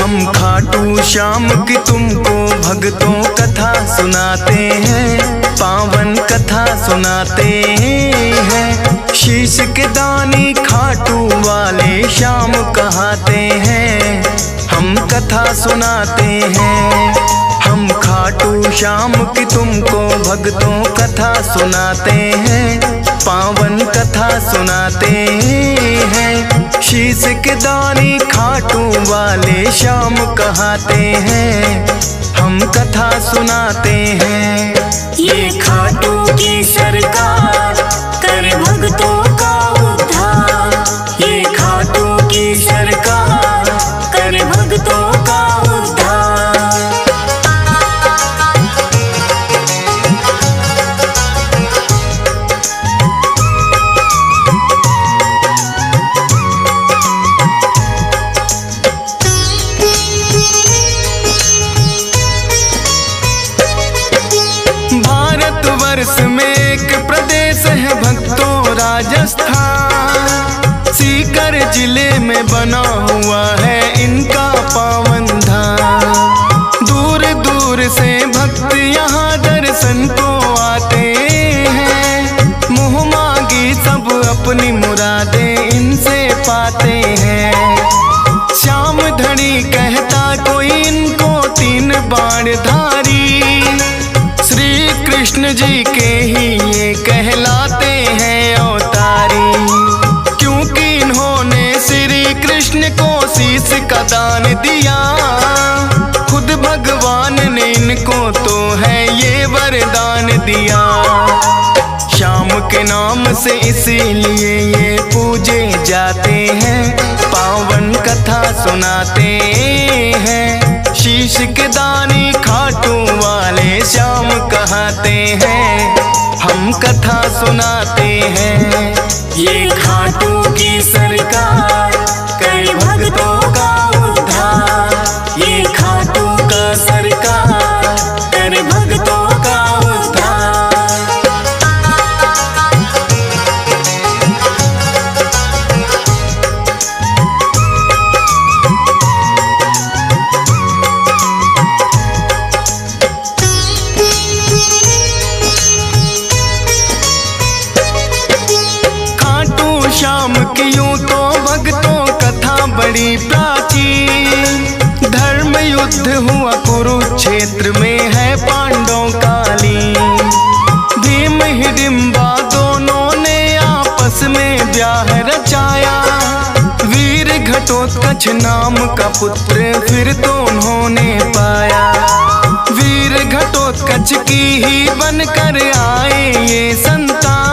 हम खाटू श्याम की तुमको भक्तों कथा सुनाते हैं, पावन कथा सुनाते हैं। शीश के दानी खाटू वाले श्याम कहाते हैं, हम कथा सुनाते हैं। हम खाटू श्याम की तुमको भक्तों कथा सुनाते हैं, पावन कथा सुनाते हैं। शीश के दानी खाटू वाले श्याम कहाते हैं, हम कथा सुनाते हैं। ये खाटू की सरकार कर भक्तों का उद्धार, ये खाटू की सरकार कर भक्तों का उद्धार। भारतवर्ष में एक प्रदेश है भक्तों राजस्थान, सीकर जिले में बना हुआ है इनका पावन धाम। दूर दूर से भक्त यहाँ दर्शन को आते हैं, मुँह मांगी सब अपनी मुरादें इनसे पाते हैं। श्याम धनी कहता कोई इनको 3 बाण धारी, श्री कृष्ण जी के ही ये कहलाते हैं अवतारी। क्योंकि इन्होंने श्री कृष्ण को शीश का दान दिया, खुद भगवान ने इनको तो है ये वरदान दिया। श्याम के नाम से इसीलिए ये पूजे जाते हैं, पावन कथा सुनाते हैं। शीश के दानी खाटू वाले श्याम कहाते हैं, हम कथा सुनाते हैं। ये खाटू की सरकार कर भक्तों का उद्धार, ये खाटू का सरकार कर भक्तों का उद्धार। श्याम की यूं तो भक्तों कथा बड़ी प्राचीन, धर्म युद्ध हुआ कुरुक्षेत्र में है पांडवों काली। भीम हिडिंबा दोनों ने आपस में ब्याह रचाया, वीर घटोत्कच नाम का पुत्र फिर तो उन्होंने पाया। वीर घटोत्कच की ही बनकर आए ये संतान,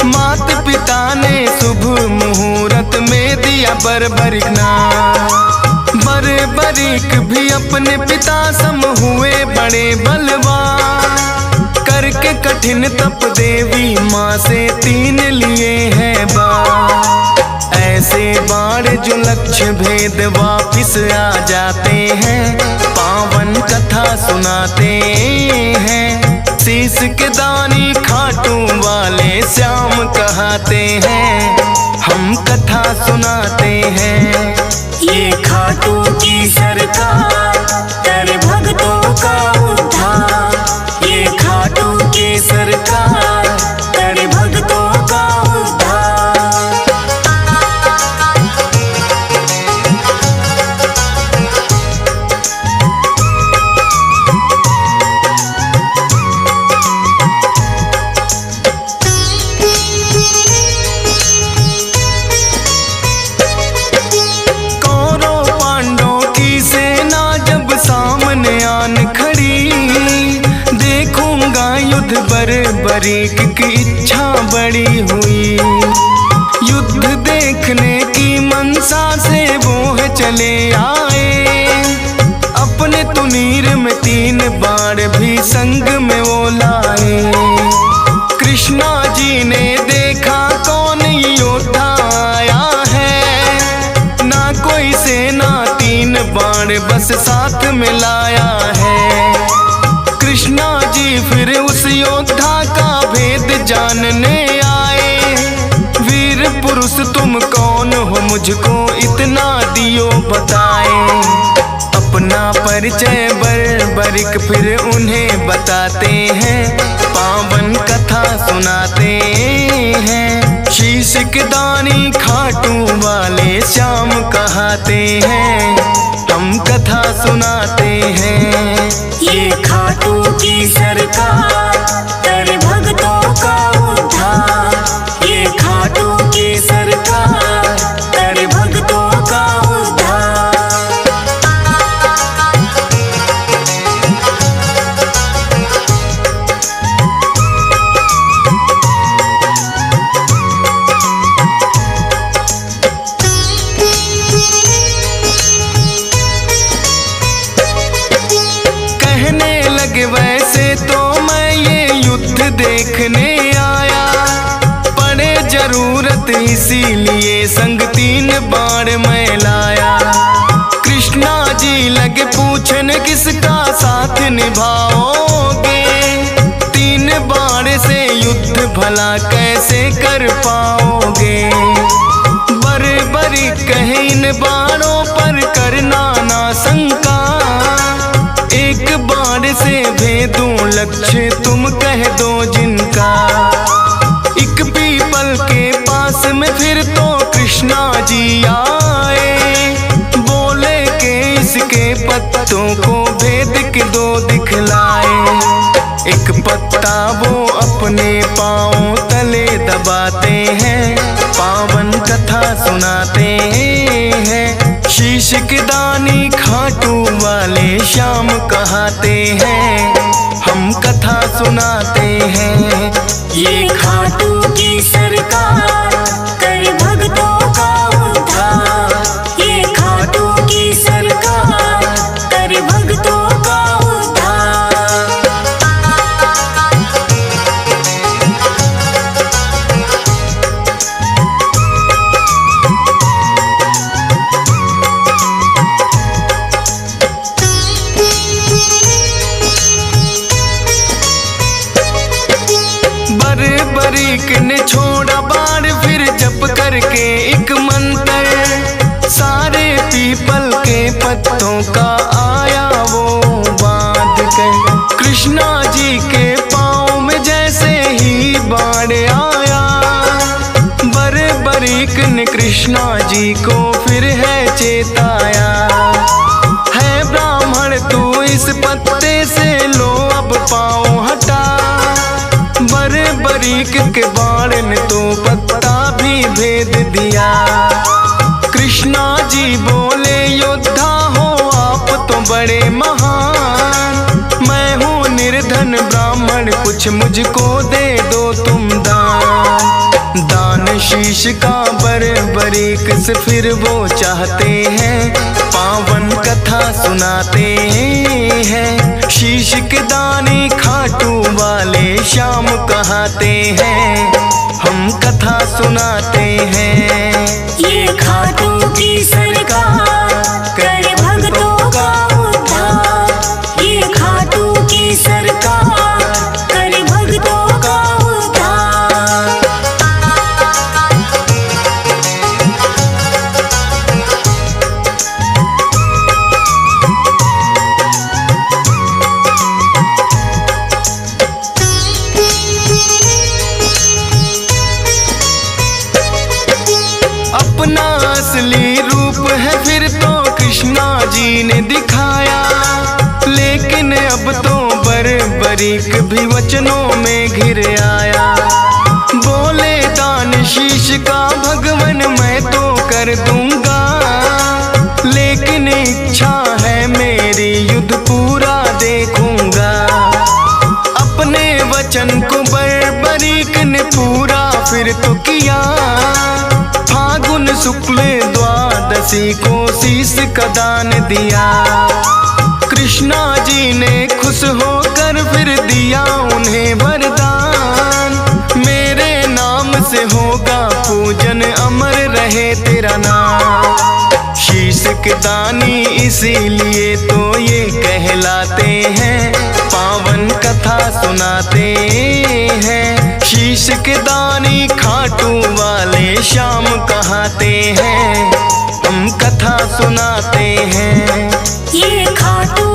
मात पिता ने शुभ मुहूर्त में दिया बर्बरिक नाम। बर्बरिक भी अपने पिता सम हुए बड़े बलवान, करके कठिन तप देवी माँ से 3 लिए हैं बाण। ऐसे बाण जो लक्ष्य भेद वापिस आ जाते हैं, पावन कथा सुनाते हैं। शीश के दानी खाटू वाले श्याम कहाते हैं, हम कथा सुनाते हैं। ये खाटू की सरकार कर भक्तों का उद्धार, ये खाटू की सरकार कर भक्तों का उद्धार। बर्बरिक की इच्छा बड़ी हुई, युद्ध देखने की मनसा से वो है चले आए। अपने तुनीर में 3 बाण भी संग में वो लाए। कृष्णा जी ने देखा कौन योद्धा आया है, ना कोई सेना 3 बाण बस साथ में लाया है। कृष्णा जी फिर उस योद्धा का भेद जानने आए। वीर पुरुष तुम कौन हो, मुझको इतना दियो बताए। परिचय बर्बरिक फिर उन्हें बताते हैं, पावन कथा सुनाते हैं। शीश के दानी खाटू वाले श्याम कहाते हैं, हम कथा सुनाते हैं। ये खाटू की सरकार कर भक्तों का उद्धार। ये खाटू की सरकार कर भक्तों का उद्धार। वैसे तो मैं ये युद्ध देखने आया, पड़े जरूरत इसीलिए संग 3 बाण मैं लाया। कृष्णा जी लगे पूछने किसका साथ निभाओगे, 3 बाण से युद्ध भला कैसे कर पाओगे। बर्बरी कहे इन बाणों पर करना ना शंका, एक बाण से भेदूं लक्ष्य तुम कह दो जिनका। एक पीपल के पास में फिर तो कृष्णा जी आए, बोले के इसके पत्तों को भेद के 2 दिखलाए। एक पत्ता वो अपने पांव तले दबाते हैं, पावन कथा सुनाते हैं। शीश के दानी खाटू वाले श्याम कहाते हैं, हम कथा सुनाते हैं। ये खाटू की सरकार कर भक्तों का उद्धार। ये खाटू की सरकार कर भक्तों का उद्धार। बर्बरीक ने छोड़ा बाण फिर जप करके एक मंत्र, सारे पीपल के पत्तों का आया वो बांध कर। कृष्णा जी के पाँव में जैसे ही बाण आया, बर्बरीक ने कृष्णा जी को फिर है चेताया। है ब्राह्मण तू इस पत्ते से लो अब पाँव हटा, बर्बरीक के बाण ने तो पत्ता भी भेद दिया। कृष्णा जी बोले योद्धा हो आप तो बड़े महान, मैं हूँ निर्धन ब्राह्मण कुछ मुझको दे दो तुम दान। दान शीश का बर्बरीक से फिर वो चाहते हैं, पावन कथा सुनाते हैं। शीश के दानी खाटू वाले श्याम कहाते हैं, हम कथा सुनाते हैं। ये खाटू की सरकार कर भक्तों का उद्धार। ये खाटू की सरकार कर भक्तों का उद्धार। अपना असली रूप है फिर तो कृष्णा जी ने दिखाया, लेकिन अब तो बर्बरीक भी वचनों में घिर आया। बोले दान शीश का भगवन मैं तो कर दूंगा, लेकिन इच्छा है मेरी युद्ध पूरा देखूंगा। अपने वचन को बर्बरीक ने पूरा फिर तो किया, फागुन शुक्ल द्वादशी को शीश का दान दिया। कृष्णा जी ने खुश होकर फिर दिया उन्हें वरदान, मेरे नाम से होगा पूजन अमर रहे तेरा नाम। शीश के दानी इसीलिए तो ये कहलाते हैं, पावन कथा सुनाते हैं। शीश के दानी खाटू वाले श्याम कहाते हैं, हम कथा सुनाते हैं। ये खाटू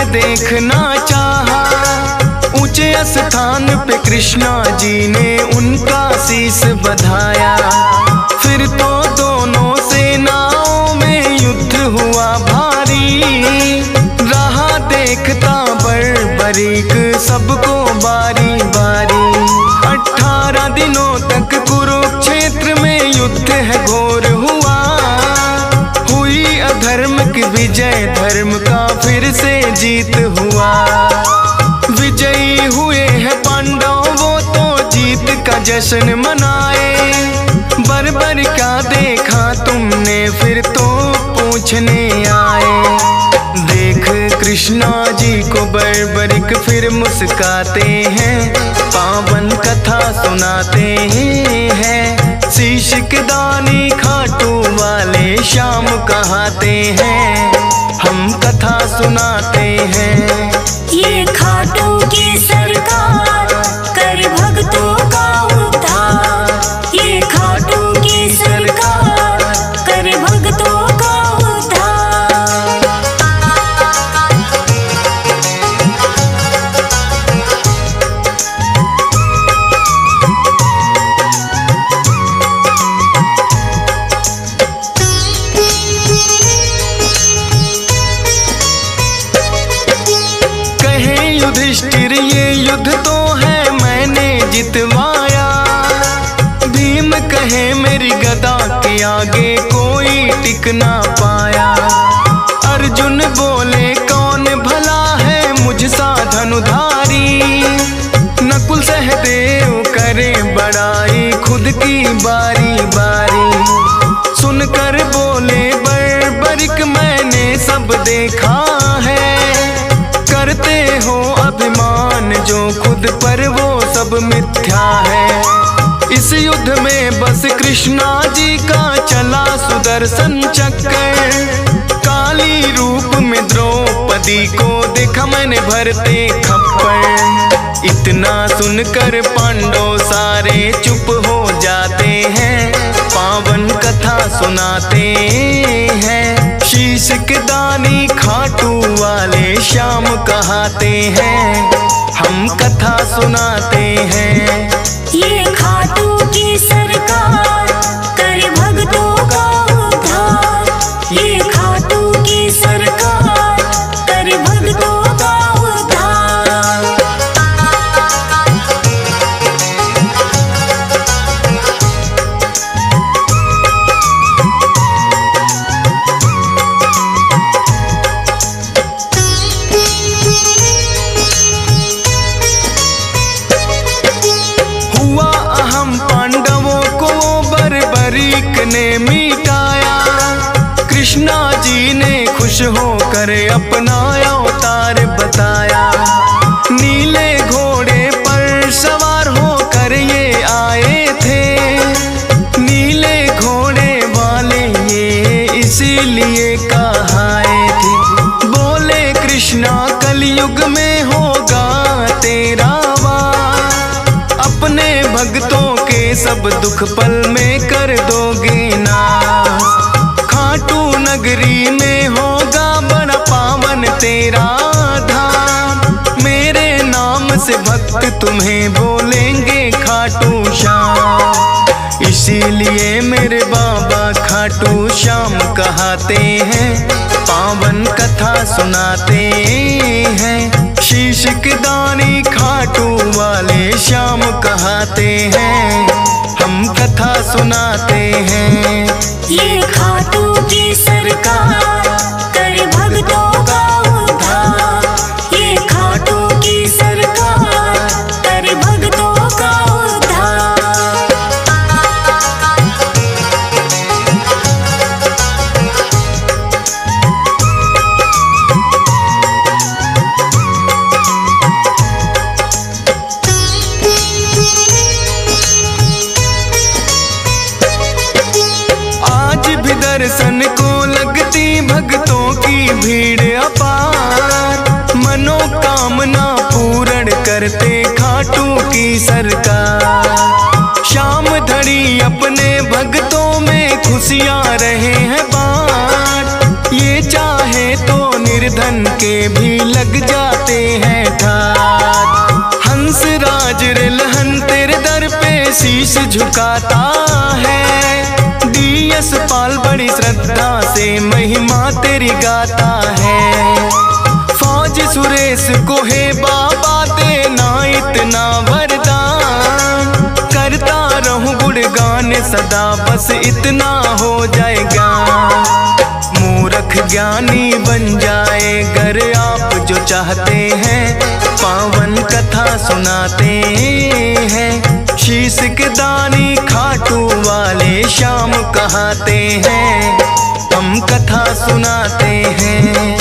देखना चाहा। ऊंचे स्थान पे कृष्णा जी ने उनका शीश बधाया। फिर तो दोनों सेनाओं में युद्ध हुआ भारी। रहा देखता बर्बरीक सबको बारी बारी। 18 दिनों तक कुरुक्षेत्र में युद्ध है घोर हुआ। हुई अधर्म की विजय, धर्म का फिर से जीत हुआ। विजयी हुए हैं पांडव, वो तो जीत का जश्न मनाए। बर्बर क्या देखा तुमने, फिर तो पूछने आए। देख कृष्णा जी को बर्बरिक फिर मुस्काते हैं। पावन कथा सुनाते हैं। शीश के दानी खाटू वाले श्याम कहाते हैं। हम कथा सुनाते हैं। ये खाटू की सरकार कर भक्तों का उद्धार। ये खाटू की सरकार कर भक्तों का उद्धार। युधिष्ठिर ये युद्ध तो है मैंने जितवाया। भीम कहे मेरी गदा के आगे कोई टिक ना पाया। अर्जुन बोले कौन भला है मुझसा धनुधारी। नकुल सहदेव करे बड़ाई खुद की बारी बारी। सुनकर बोले बर्बरिक मैंने सब देखा है। करते हो अभिमान जो खुद पर वो सब मिथ्या है। इस युद्ध में बस कृष्णा जी का चला सुदर्शन चक्कर। काली रूप में द्रौपदी को देखा मैंने भरते खप्पर। इतना सुनकर पांडव सारे चुप हो जाते हैं। पावन कथा सुनाते हैं। शीश के दानी खाटू वाले श्याम कहाते हैं। हम कथा सुनाते हैं। ये खाटू की सरकार कर भक्तों का उद्धार। ये खाटू की सरकार कर भक्तों का उद्धार। ने मिटाया। कृष्णा जी ने खुश होकर अपना अवतार बताया। नीले घोड़े पर सवार होकर ये आए थे। नीले घोड़े वाले ये इसीलिए कहाए थे। बोले कृष्णा कलयुग में होगा तेरा वार। अपने भक्तों के सब दुख पल में कर दोगे नाश। खाटू नगरी में होगा बड़ा पावन तेरा धाम। मेरे नाम से भक्त तुम्हें बोलेंगे खाटू श्याम। इसीलिए मेरे बाबा खाटू श्याम कहाते हैं। पावन कथा सुनाते हैं। शीश के दानी खाटू वाले श्याम कहाते हैं। हम कथा सुनाते हैं। ये खाटू की सरकार कर भक्तों का उद्धार। ये खाटू की सरकार कर भक्तों का उद्धार। दर्शन को लगती भक्तों की भीड़ अपार। मनोकामना पूर्ण करते खाटू की सरकार। शाम धड़ी अपने भक्तों में खुशियाँ रहे हैं बाँट। ये चाहे तो निर्धन के भी लग जाते हैं ठाट। हंस राज रे लहन तेरे दर पे शीश झुकाता है। डीएस पाल बड़ी श्रद्धा से महिमा तेरी गाता है। फौज सुरेश को है बाबा देना इतना वरदान। करता रहूं गुणगान सदा बस इतना हो जाएगा। मूर्ख ज्ञानी बन जाए गर आप जो चाहते हैं। पावन कथा सुनाते हैं। शीश के दानी खाटू वाले श्याम कहाते हैं। हम कथा सुनाते हैं।